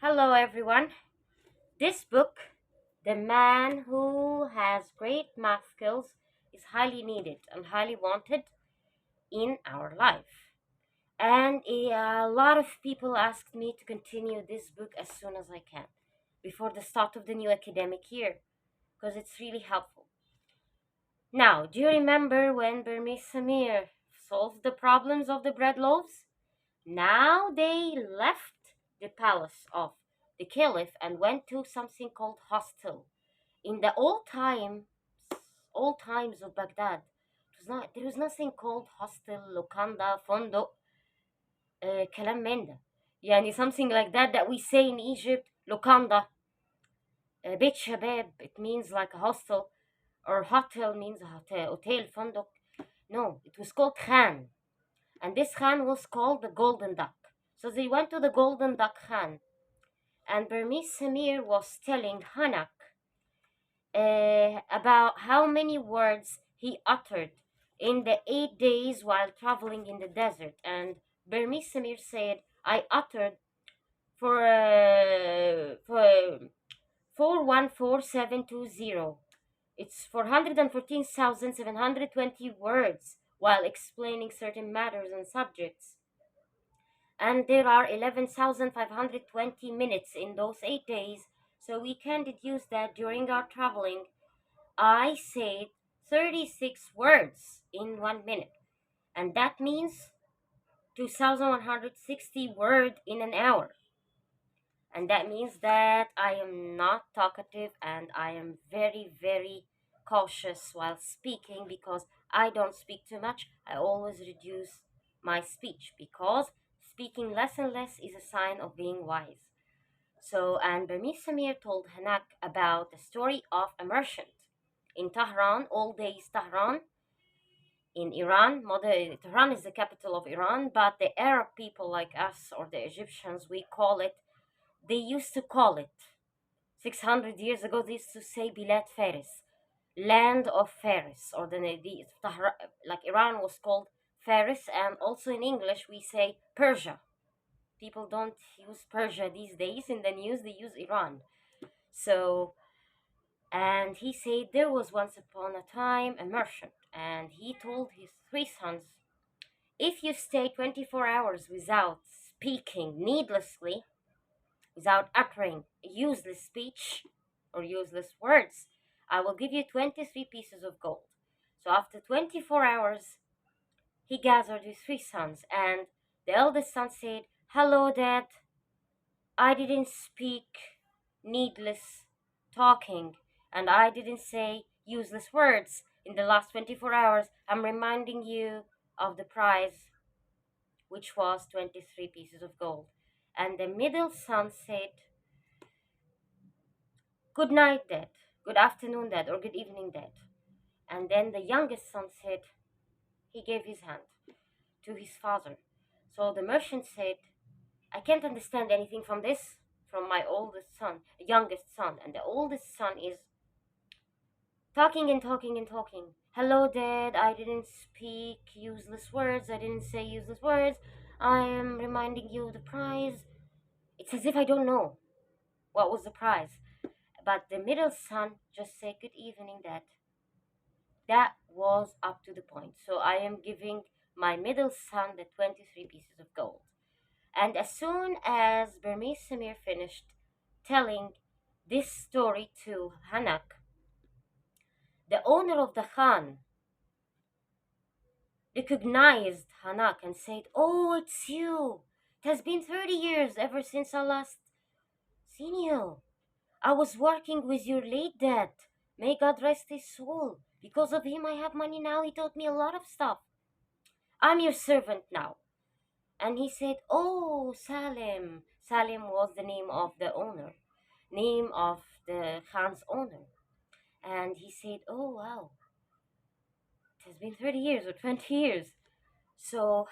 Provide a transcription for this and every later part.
Hello, everyone. This book, The Man Who Has Great Math Skills, is highly needed and highly wanted in our life. And a lot of people asked me to continue this book as soon as I can, before the start of the new academic year, because it's really helpful. Now, do you remember when Burmese Samir solved the problems of the bread loaves? Now they left the palace of the caliph and went to something called hostel. In the old times of Baghdad, there was nothing called hostel, locanda, fondo, kalam من ده. يعني something like that we say in Egypt, locanda, بيت شباب, it means like a hostel, or hotel means a hotel, فندق. No, it was called khan, and this khan was called the Golden Duck. So they went to the Golden Duck Khan, and Burmese Samir was telling Hanak about how many words he uttered in the 8 days while traveling in the desert. And Burmese Samir said, I uttered for 414720. It's 414,720 words while explaining certain matters and subjects. And there are 11,520 minutes in those 8 days, so we can deduce that during our traveling, I said 36 words in 1 minute, and that means 2,160 words in an hour. And that means that I am not talkative and I am very, very cautious while speaking, because I don't speak too much. I always reduce my speech, because speaking less and less is a sign of being wise. So, and Burmese Samir told Hanak about the story of a merchant in Tehran, old days Tehran, in Iran. Tehran is the capital of Iran, but the Arab people like us, or the Egyptians, they used to call it 600 years ago, they used to say Bilad Faris, land of Faris, or like Iran was called Faris, and also in English we say Persia. People don't use Persia these days in the news, they use Iran. So, and he said there was once upon a time a merchant, and he told his three sons, if you stay 24 hours without speaking needlessly, without uttering useless speech or useless words, I will give you 23 pieces of gold. So after 24 hours, he gathered his three sons, and the eldest son said, hello, Dad. I didn't speak needless talking, and I didn't say useless words in the last 24 hours. I'm reminding you of the prize, which was 23 pieces of gold. And the middle son said, good night, Dad. Good afternoon, Dad, or good evening, Dad. And then the youngest son said, he gave his hand to his father. So the merchant said, I can't understand anything from this, from my youngest son. And the oldest son is talking and talking and talking. Hello, Dad, I didn't speak useless words. I didn't say useless words. I am reminding you of the prize. It's as if I don't know what was the prize. But the middle son just said, good evening, Dad. That was up to the point. So I am giving my middle son the 23 pieces of gold. And as soon as Burmese Samir finished telling this story to Hanak, the owner of the Khan recognized Hanak and said, oh, it's you. It has been 30 years ever since I last seen you. I was working with your late dad. May God rest his soul. Because of him, I have money now. He taught me a lot of stuff. I'm your servant now. And he said, oh, Salim. Salim was the name of the owner, name of the Khan's owner. And he said, oh, wow, it has been 30 years or 20 years. So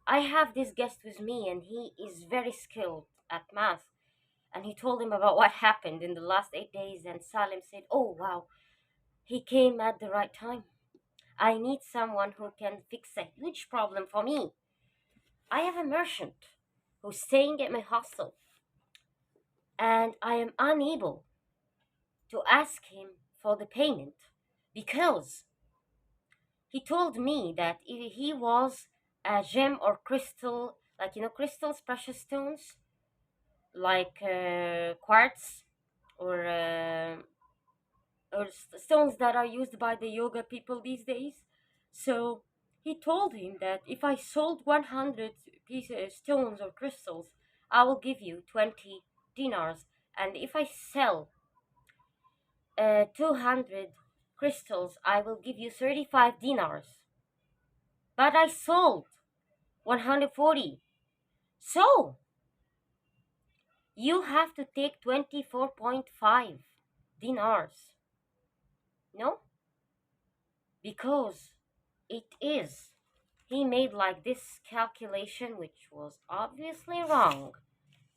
I have this guest with me, and he is very skilled at math. And he told him about what happened in the last 8 days. And Salim said, oh, wow, he came at the right time. I need someone who can fix a huge problem for me. I have a merchant who's staying at my hostel. and I am unable to ask him for the payment because he told me that he was a gem or crystal, like crystals, precious stones, like quartz or stones that are used by the yoga people these days. So he told him that if I sold 100 pieces stones or crystals, I will give you 20 dinars, and if I sell 200 crystals, I will give you 35 dinars. But I sold 140. So you have to take 24.5 dinars. No? Because it is. He made like this calculation, which was obviously wrong.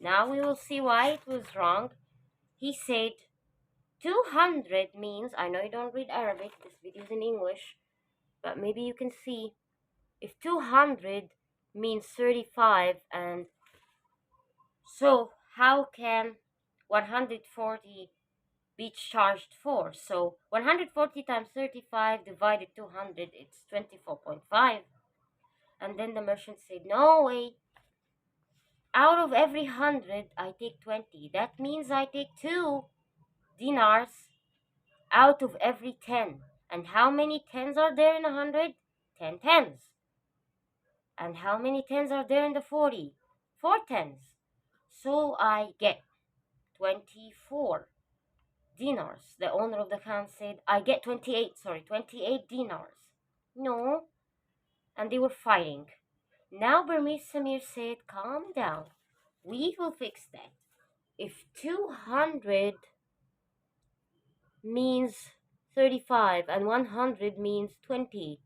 Now we will see why it was wrong. He said 200 means, I know you don't read Arabic, this video is in English, but maybe you can see if 200 means 35, and so how can 140 be charged for? So 140 times 35 divided 200, it's 24.5. And then the merchant said, no way, out of every 100 I take 20. That means I take 2 dinars out of every 10. And how many tens are there in 100? 10 tens. And how many tens are there in the 40? 4 tens. So I get 24 dinars. The owner of the khan said, I get 28 dinars. No. And they were fighting. Now Burmese Samir said, calm down. We will fix that. If 200 means 35 and 100 means 20,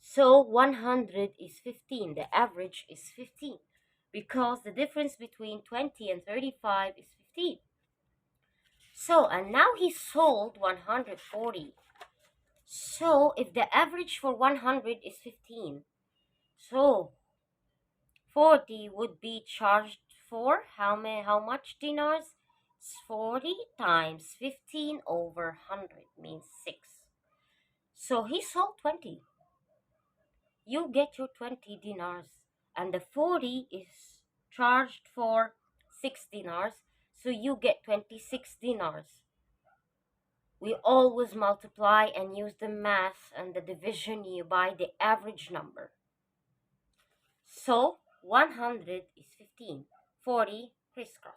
so 100 is 15. The average is 15 because the difference between 20 and 35 is 15. So, and now he sold 140. So, if the average for 100 is 15, so 40 would be charged for how much dinars? 40 times 15 over 100 means 6. So he sold 20. You get your 20 dinars, and the 40 is charged for 6 dinars, so you get 26 dinars. We always multiply and use the math and the division you by the average number. So 100 is 15, 40 crisscross.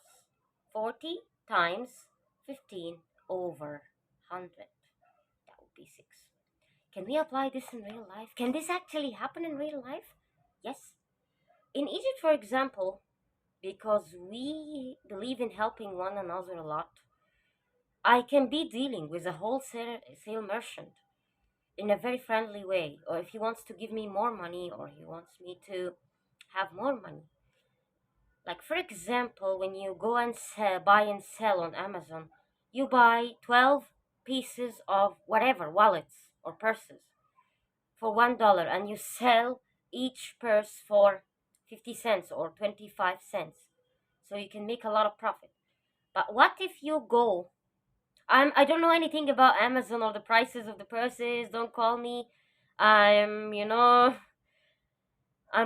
40 times 15 over 100. That would be 6. Can we apply this in real life? Can this actually happen in real life? Yes. In Egypt, for example, because we believe in helping one another a lot, I can be dealing with a wholesale merchant in a very friendly way, or if he wants to give me more money or he wants me to have more money. Like, for example, when you go and buy and sell on Amazon, you buy 12 pieces of whatever, wallets or purses, for $1, and you sell each purse for 50 cents or 25 cents. So you can make a lot of profit. But what if you go, I don't know anything about Amazon or the prices of the purses, don't call me. I'm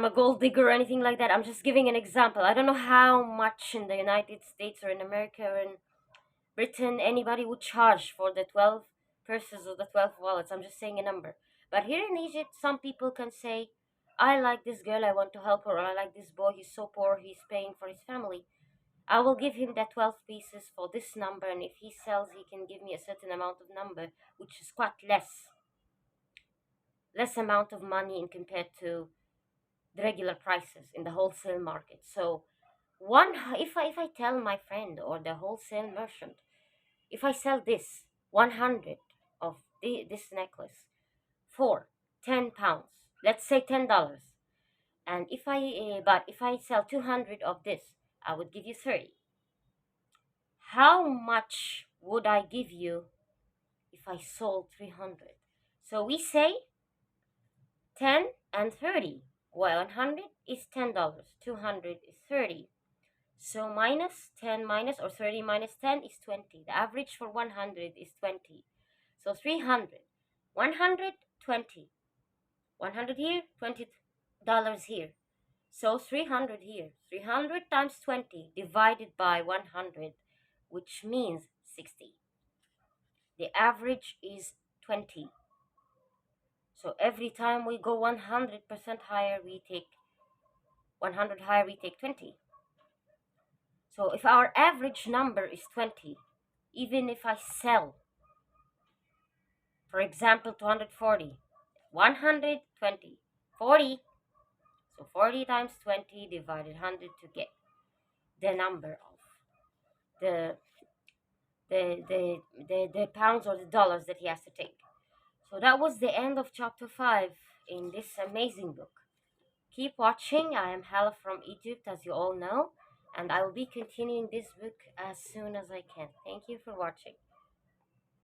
a gold digger or anything like that. I'm just giving an example. I don't know how much in the United States or in America or in Britain anybody would charge for the 12 purses or the 12 wallets. I'm just saying a number. But here in Egypt, some people can say, I like this girl, I want to help her, or I like this boy, he's so poor, he's paying for his family. I will give him the 12 pieces for this number, and if he sells, he can give me a certain amount of number, which is quite less amount of money in compared to the regular prices in the wholesale market. So if I tell my friend or the wholesale merchant, if I sell this 100 of this necklace for 10 pounds, let's say $10, and if I sell 200 of this, I would give you 30. How much would I give you if I sold 300? So we say 10 and 30. Well, 100 is $10, 200 is 30. So minus 10 minus or 30 minus 10 is 20. The average for 100 is 20. So 300. 100, 20. 100 here, $20 here. So 300 here. 300 times 20 divided by 100, which means 60. The average is 20. So every time we go 100% higher, we take 100 higher, we take 20. So if our average number is 20, even if I sell, for example, 240, 120, 40, so 40 times 20 divided 100 to get the number of the the pounds or the dollars that he has to take. So that was the end of chapter 5 in this amazing book. Keep watching. I am Hala from Egypt, as you all know, and I will be continuing this book as soon as I can. Thank you for watching.